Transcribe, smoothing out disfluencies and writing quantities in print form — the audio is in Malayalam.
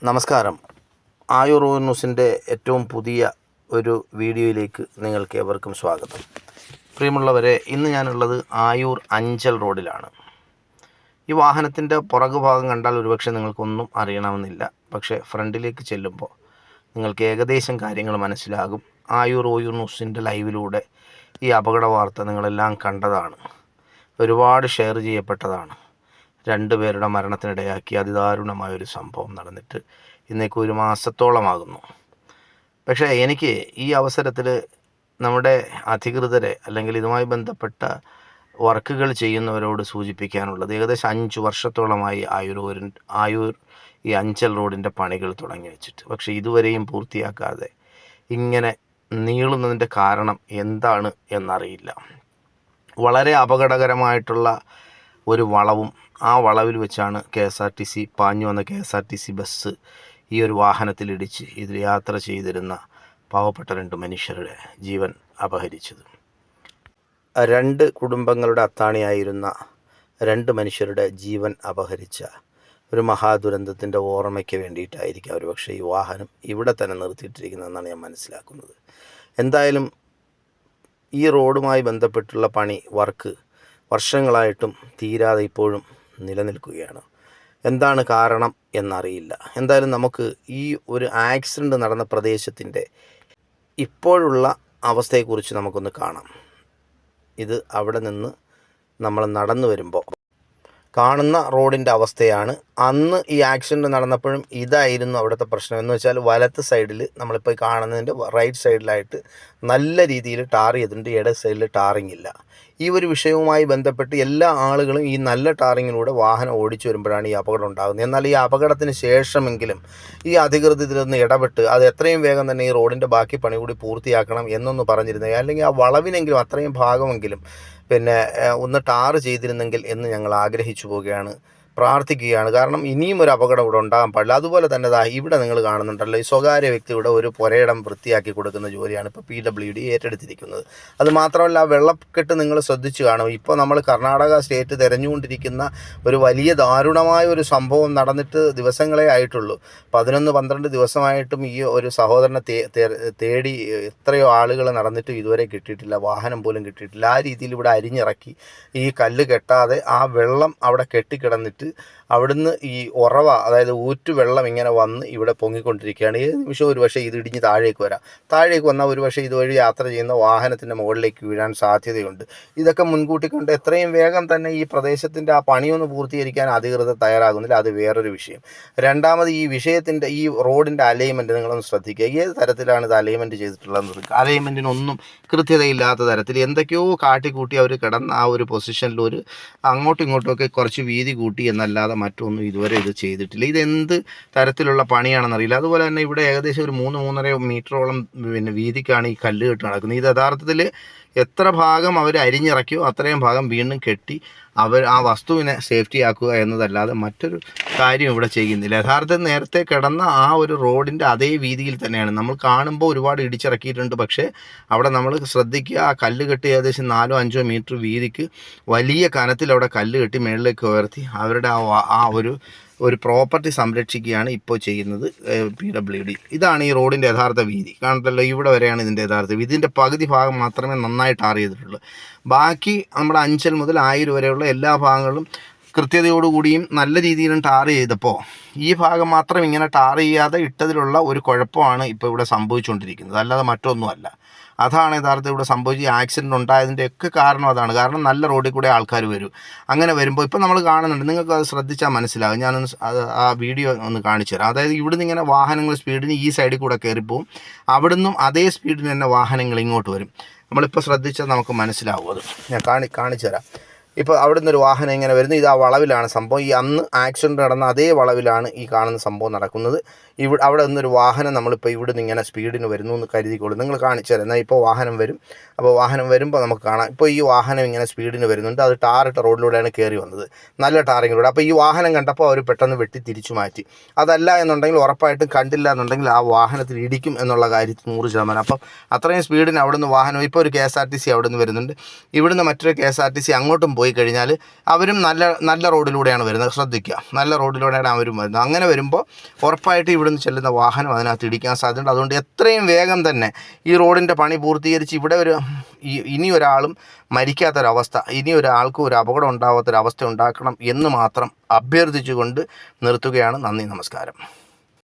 നമസ്കാരം. ആയുർ ന്യൂസിൻ്റെ ഏറ്റവും പുതിയ ഒരു വീഡിയോയിലേക്ക് നിങ്ങൾക്ക് ഏവർക്കും സ്വാഗതം. പ്രിയമുള്ളവരെ, ഇന്ന് ഞാനുള്ളത് ആയൂർ അഞ്ചൽ റോഡിലാണ്. ഈ വാഹനത്തിൻ്റെ പുറകുഭാഗം കണ്ടാൽ ഒരുപക്ഷെ നിങ്ങൾക്കൊന്നും അറിയണമെന്നില്ല. പക്ഷേ ഫ്രണ്ടിലേക്ക് ചെല്ലുമ്പോൾ നിങ്ങൾക്ക് ഏകദേശം കാര്യങ്ങൾ മനസ്സിലാകും. ആയൂർ ന്യൂസിൻ്റെ ലൈവിലൂടെ ഈ അപകട വാർത്ത നിങ്ങളെല്ലാം കണ്ടതാണ്. ഒരുപാട് ഷെയർ ചെയ്യപ്പെട്ടതാണ്. 2 പേരുടെ മരണത്തിനിടയാക്കി അതിദാരുണമായൊരു സംഭവം നടന്നിട്ട് ഇന്നേക്ക് 1 മാസത്തോളമാകുന്നു. പക്ഷേ എനിക്ക് ഈ അവസരത്തിൽ നമ്മുടെ അധികൃതരെ അല്ലെങ്കിൽ ഇതുമായി ബന്ധപ്പെട്ട വർക്കുകൾ ചെയ്യുന്നവരോട് സൂചിപ്പിക്കാനുള്ളത്, ഏകദേശം 5 വർഷത്തോളമായി ആയൂർ ഈ അഞ്ചൽ റോഡിൻ്റെ പണികൾ തുടങ്ങി വെച്ചിട്ട്, പക്ഷേ ഇതുവരെയും പൂർത്തിയാക്കാതെ ഇങ്ങനെ നീളുന്നതിൻ്റെ കാരണം എന്താണ് എന്നറിയില്ല. വളരെ അപകടകരമായിട്ടുള്ള ഒരു വളവും ആ വളവിൽ വെച്ചാണ് പാഞ്ഞു വന്ന KSRTC ബസ് ഈ ഒരു വാഹനത്തിലിടിച്ച് ഇതിൽ യാത്ര ചെയ്തിരുന്ന പാവപ്പെട്ട 2 മനുഷ്യരുടെ ജീവൻ അപഹരിച്ചത്. 2 കുടുംബങ്ങളുടെ അത്താണിയായിരുന്ന 2 മനുഷ്യരുടെ ജീവൻ അപഹരിച്ച ഒരു മഹാദുരന്തത്തിൻ്റെ ഓർമ്മയ്ക്ക് വേണ്ടിയിട്ടായിരിക്കും ഒരുപക്ഷെ ഈ വാഹനം ഇവിടെ തന്നെ നിർത്തിയിട്ടിരിക്കുന്നതെന്നാണ് ഞാൻ മനസ്സിലാക്കുന്നത്. എന്തായാലും ഈ റോഡുമായി ബന്ധപ്പെട്ടുള്ള വർക്ക് വർഷങ്ങളായിട്ടും തീരാതെ ഇപ്പോഴും നിലനിൽക്കുകയാണ്. എന്താണ് കാരണം എന്നറിയില്ല. എന്തായാലും നമുക്ക് ഈ ഒരു ആക്സിഡൻറ്റ് നടന്ന പ്രദേശത്തിൻ്റെ ഇപ്പോഴുള്ള അവസ്ഥയെക്കുറിച്ച് നമുക്കൊന്ന് കാണാം. ഇത് അവിടെ നിന്ന് നമ്മൾ നടന്നു വരുമ്പോൾ കാണുന്ന റോഡിൻ്റെ അവസ്ഥയാണ്. അന്ന് ഈ ആക്സിഡൻറ്റ് നടന്നപ്പോഴും ഇതായിരുന്നു അവിടുത്തെ പ്രശ്നം. എന്ന് വെച്ചാൽ വലത്ത് സൈഡിൽ നമ്മളിപ്പോൾ കാണുന്നതിൻ്റെ റൈറ്റ് സൈഡിലായിട്ട് നല്ല രീതിയിൽ ടാർ ചെയ്തിട്ടുണ്ട്, ഇട സൈഡിൽ ടാറിങ് ഇല്ല. ഈ ഒരു വിഷയവുമായി ബന്ധപ്പെട്ട് എല്ലാ ആളുകളും ഈ നല്ല ടാറിങ്ങിലൂടെ വാഹനം ഓടിച്ചു വരുമ്പോഴാണ് ഈ അപകടം ഉണ്ടാകുന്നത്. എന്നാൽ ഈ അപകടത്തിന് ശേഷമെങ്കിലും ഈ അധികൃതർ ഇതിലൊന്ന് ഇടപെട്ട് അത് എത്രയും വേഗം തന്നെ ഈ റോഡിൻ്റെ ബാക്കി പണി കൂടി പൂർത്തിയാക്കണം എന്നൊന്ന് പറഞ്ഞിരുന്നെങ്കിൽ, അല്ലെങ്കിൽ ആ വളവിനെങ്കിലും അത്രയും ഭാഗമെങ്കിലും ഒന്ന് ടാർ ചെയ്തിരുന്നെങ്കിൽ എന്ന് ഞങ്ങൾ ആഗ്രഹിച്ചു പോവുകയാണ്, പ്രാർത്ഥിക്കുകയാണ്. കാരണം ഇനിയും ഒരു അപകടം ഇവിടെ ഉണ്ടാകാൻ പാടില്ല. അതുപോലെ തന്നെ ഇവിടെ നിങ്ങൾ കാണുന്നുണ്ടല്ലോ, ഈ സ്വകാര്യ വ്യക്തിയുടെ ഒരു പുരയിടം വൃത്തിയാക്കി കൊടുക്കുന്ന ജോലിയാണ് ഇപ്പോൾ PWD ഏറ്റെടുത്തിരിക്കുന്നത്. അത് മാത്രമല്ല, ആ വെള്ളക്കെട്ട് നിങ്ങൾ ശ്രദ്ധിച്ചു കാണും. ഇപ്പോൾ നമ്മൾ കർണാടക സ്റ്റേറ്റ് തിരഞ്ഞുകൊണ്ടിരിക്കുന്ന ഒരു വലിയ ദാരുണമായ ഒരു സംഭവം നടന്നിട്ട് ദിവസങ്ങളേ ആയിട്ടുള്ളൂ. 11-12 ദിവസമായിട്ടും ഈ ഒരു സഹോദരനെ തേടി എത്രയോ ആളുകൾ നടന്നിട്ടും ഇതുവരെ കിട്ടിയിട്ടില്ല, വാഹനം പോലും കിട്ടിയിട്ടില്ല. ആ രീതിയിൽ ഇവിടെ അരിഞ്ഞിറക്കി ഈ കല്ല് കെട്ടാതെ ആ വെള്ളം അവിടെ കെട്ടിക്കിടന്നിട്ട് അവിടുന്ന് ഈ ഉറവ, അതായത് ഊറ്റുവെള്ളം ഇങ്ങനെ വന്ന് ഇവിടെ പൊങ്ങിക്കൊണ്ടിരിക്കുകയാണ്. ഏത് നിമിഷവും ഒരുപക്ഷെ ഇത് ഇടിഞ്ഞ് താഴേക്ക് വന്നാൽ ഒരുപക്ഷെ ഇതുവഴി യാത്ര ചെയ്യുന്ന വാഹനത്തിൻ്റെ മുകളിലേക്ക് വീഴാൻ സാധ്യതയുണ്ട്. ഇതൊക്കെ മുൻകൂട്ടി കണ്ട് എത്രയും വേഗം തന്നെ ഈ പ്രദേശത്തിൻ്റെ ആ പണിയൊന്ന് പൂർത്തീകരിക്കാൻ അധികൃതർ തയ്യാറാകുന്നില്ല. അത് വേറൊരു വിഷയം. രണ്ടാമത് ഈ വിഷയത്തിൻ്റെ ഈ റോഡിൻ്റെ അലൈൻമെൻറ്റ് നിങ്ങളൊന്ന് ശ്രദ്ധിക്കുക. ഏത് തരത്തിലാണ് ഇത് അലൈൻമെൻറ്റ് ചെയ്തിട്ടുള്ളതെന്ന്. അലൈൻമെൻറ്റിനൊന്നും കൃത്യതയില്ലാത്ത തരത്തിൽ എന്തൊക്കെയോ കാട്ടിക്കൂട്ടി അവർ കിടന്ന ആ ഒരു പൊസിഷനിൽ അങ്ങോട്ടും ഇങ്ങോട്ടുമൊക്കെ കുറച്ച് വീതി കൂട്ടി എന്നല്ലാതെ മറ്റൊന്നും ഇതുവരെ ഇത് ചെയ്തിട്ടില്ല. ഇതെന്ത് തരത്തിലുള്ള പണിയാണെന്നറിയില്ല. അതുപോലെ തന്നെ ഇവിടെ ഏകദേശം ഒരു 3-3.5 മീറ്ററോളം വീതിക്കാണ് ഈ കല്ല് കെട്ട് നടക്കുന്നത്. ഇത് യഥാർത്ഥത്തിൽ എത്ര ഭാഗം അവർ അരിഞ്ഞിറക്കിയോ അത്രയും ഭാഗം വീണ്ടും കെട്ടി അവർ ആ വസ്തുവിനെ സേഫ്റ്റി ആക്കുക എന്നതല്ലാതെ മറ്റൊരു കാര്യം ഇവിടെ ചെയ്യുന്നില്ല. യഥാർത്ഥത്തിൽ നേരത്തെ കിടന്ന ആ ഒരു റോഡിൻ്റെ അതേ വീതിയിൽ തന്നെയാണ് നമ്മൾ കാണുമ്പോൾ. ഒരുപാട് ഇടിച്ചിറക്കിയിട്ടുണ്ട്, പക്ഷേ അവിടെ നമ്മൾ ശ്രദ്ധിക്കുക, ആ കല്ല് കെട്ടി ഏകദേശം 4-5 മീറ്റർ വീതിക്ക് വലിയ കനത്തിൽ അവിടെ കല്ല് കെട്ടി മുകളിലേക്ക് ഉയർത്തി അവരുടെ ആ ഒരു പ്രോപ്പർട്ടി സംരക്ഷിക്കുകയാണ് ഇപ്പോൾ ചെയ്യുന്നത് PWD. ഇതാണ് ഈ റോഡിൻ്റെ യഥാർത്ഥ വീതി. കാണത്തല്ലോ, ഇവിടെ വരെയാണ് ഇതിൻ്റെ യഥാർത്ഥ വീതി. ഇതിൻ്റെ പകുതി ഭാഗം മാത്രമേ നന്നായി ടാർ ചെയ്തിട്ടുള്ളൂ. ബാക്കി നമ്മുടെ അഞ്ചൽ മുതൽ ആയൂർ വരെയുള്ള എല്ലാ ഭാഗങ്ങളും കൃത്യതയോടുകൂടിയും നല്ല രീതിയിലും ടാർ ചെയ്തപ്പോൾ ഈ ഭാഗം മാത്രം ഇങ്ങനെ ടാർ ചെയ്യാതെ ഇട്ടതിലുള്ള ഒരു കുഴപ്പമാണ് ഇപ്പോൾ ഇവിടെ സംഭവിച്ചുകൊണ്ടിരിക്കുന്നത്, അല്ലാതെ മറ്റൊന്നുമല്ല. അതാണ് യഥാർത്ഥത്തിൽ ഇവിടെ സംഭവിച്ച ആക്സിഡൻറ്റ് ഉണ്ടായതിൻ്റെ ഒക്കെ കാരണം അതാണ്. കാരണം നല്ല റോഡിൽ കൂടെ ആൾക്കാർ വരും. അങ്ങനെ വരുമ്പോൾ ഇപ്പോൾ നമ്മൾ കാണുന്നുണ്ട്, നിങ്ങൾക്ക് അത് ശ്രദ്ധിച്ചാൽ മനസ്സിലാകും. ഞാനൊന്ന് ആ വീഡിയോ ഒന്ന് കാണിച്ചു തരാം. അതായത് ഇവിടുന്ന് ഇങ്ങനെ വാഹനങ്ങൾ സ്പീഡിന് ഈ സൈഡിൽ കൂടെ കയറിപ്പോവും, അവിടുന്നും അതേ സ്പീഡിന് തന്നെ വാഹനങ്ങൾ ഇങ്ങോട്ട് വരും. നമ്മളിപ്പോൾ ശ്രദ്ധിച്ചാൽ നമുക്ക് മനസ്സിലാവും. അത് ഞാൻ കാണിച്ചു തരാം. ഇപ്പോൾ അവിടെ നിന്നൊരു വാഹനം ഇങ്ങനെ വരുന്നു. ഇത് ആ വളവിലാണ് സംഭവം. ഈ അന്ന് ആക്സിഡൻറ്റ് നടന്ന അതേ വളവിലാണ് ഈ കാണുന്ന സംഭവം നടക്കുന്നത്. അവിടെ നിന്നൊരു വാഹനം നമ്മളിപ്പോൾ ഇവിടെ നിന്ന് ഇങ്ങനെ സ്പീഡിന് വരുന്നു എന്ന് കരുതിക്കോളൂ. നിങ്ങൾ കാണിച്ചു തരാം. എന്നാൽ ഇപ്പോൾ വാഹനം വരും. അപ്പോൾ വാഹനം വരുമ്പോൾ നമുക്ക് കാണാം. ഇപ്പോൾ ഈ വാഹനം ഇങ്ങനെ സ്പീഡിന് വരുന്നുണ്ട്. അത് ടാറിട്ട റോഡിലൂടെയാണ് കയറി വന്നത്, നല്ല ടാറിങ്ങിലൂടെ. അപ്പോൾ ഈ വാഹനം കണ്ടപ്പോൾ അവർ പെട്ടെന്ന് വെട്ടി തിരിച്ചു മാറ്റി. അതല്ല എന്നുണ്ടെങ്കിൽ ഉറപ്പായിട്ടും കണ്ടില്ല എന്നുണ്ടെങ്കിൽ ആ വാഹനത്തിൽ ഇടിക്കും എന്നുള്ള കാര്യത്തിൽ 100%. അപ്പം അത്രയും സ്പീഡിന് അവിടെ നിന്ന് വാഹനം, ഇപ്പോൾ ഒരു KSRTC അവിടെ നിന്ന് വരുന്നുണ്ട്, ഇവിടുന്ന് മറ്റൊരു KSRTC അങ്ങോട്ടും പോയി. പോയി കഴിഞ്ഞാൽ അവരും നല്ല റോഡിലൂടെയാണ് വരുന്നത്. ശ്രദ്ധിക്കുക, നല്ല റോഡിലൂടെയാണ് അവരും വരുന്നത്. അങ്ങനെ വരുമ്പോൾ ഉറപ്പായിട്ട് ഇവിടുന്ന് ചെല്ലുന്ന വാഹനം അതിനകത്ത് ഇടിക്കാൻ സാധ്യതയുണ്ട്. അതുകൊണ്ട് എത്രയും വേഗം തന്നെ ഈ റോഡിൻ്റെ പണി പൂർത്തീകരിച്ച് ഇവിടെ ഇനി ഒരാളും മരിക്കാത്തൊരവസ്ഥ, ഇനി ഒരാൾക്കും ഒരു അപകടം ഉണ്ടാവാത്തൊരവസ്ഥ ഉണ്ടാക്കണം എന്ന് മാത്രം അഭ്യർത്ഥിച്ചുകൊണ്ട് നിർത്തുകയാണ്. നന്ദി, നമസ്കാരം.